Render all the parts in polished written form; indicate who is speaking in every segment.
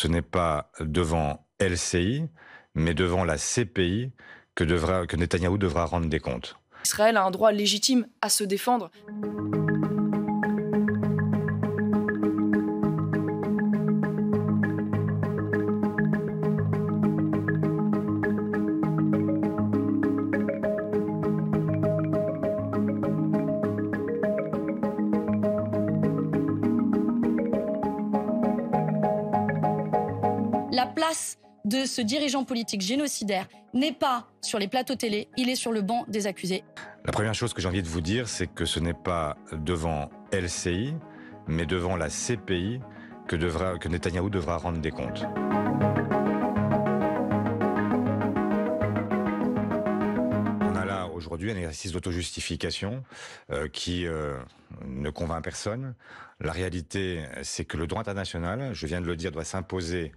Speaker 1: Ce n'est pas devant LCI, mais devant la CPI que Netanyahou devra rendre des comptes.
Speaker 2: Israël a un droit légitime à se défendre.
Speaker 3: La place de ce dirigeant politique génocidaire n'est pas sur les plateaux télé, il est sur le banc des accusés.
Speaker 1: La première chose que j'ai envie de vous dire, c'est que ce n'est pas devant LCI, mais devant la CPI que Netanyahou devra rendre des comptes. On a là aujourd'hui un exercice d'autojustification qui ne convainc personne. La réalité, c'est que le droit international, je viens de le dire, doit s'imposer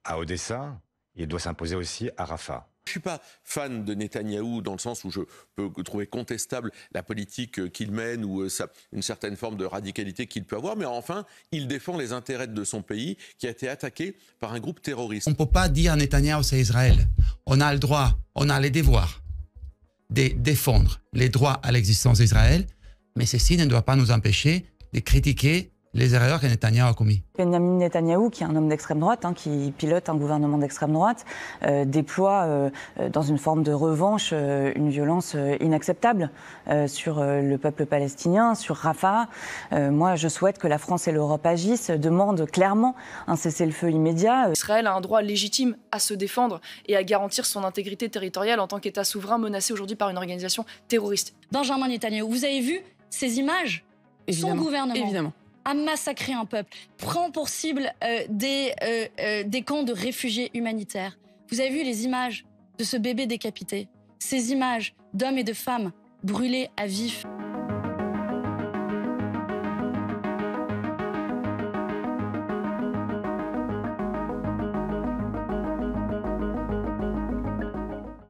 Speaker 1: à Odessa, il doit s'imposer aussi à Rafah.
Speaker 4: Je ne suis pas fan de Netanyahou dans le sens où je peux trouver contestable la politique qu'il mène ou une certaine forme de radicalité qu'il peut avoir, mais enfin, il défend les intérêts de son pays qui a été attaqué par un groupe terroriste.
Speaker 5: On ne peut pas dire Netanyahou c'est Israël. On a le droit, on a les devoirs de défendre les droits à l'existence d'Israël, mais ceci ne doit pas nous empêcher de critiquer les erreurs que Netanyahou a commises.
Speaker 6: Benjamin Netanyahou, qui est un homme d'extrême droite, qui pilote un gouvernement d'extrême droite, déploie dans une forme de revanche une violence inacceptable sur le peuple palestinien, sur Rafah. Moi, je souhaite que la France et l'Europe agissent, demandent clairement un cessez-le-feu immédiat.
Speaker 2: Israël a un droit légitime à se défendre et à garantir son intégrité territoriale en tant qu'État souverain menacé aujourd'hui par une organisation terroriste.
Speaker 3: Benjamin Netanyahou, vous avez vu ces images?
Speaker 7: Évidemment.
Speaker 3: Son gouvernement
Speaker 7: Évidemment.
Speaker 3: a massacré un peuple, prend pour cible des camps de réfugiés humanitaires. Vous avez vu les images de ce bébé décapité, ces images d'hommes et de femmes brûlés à vif.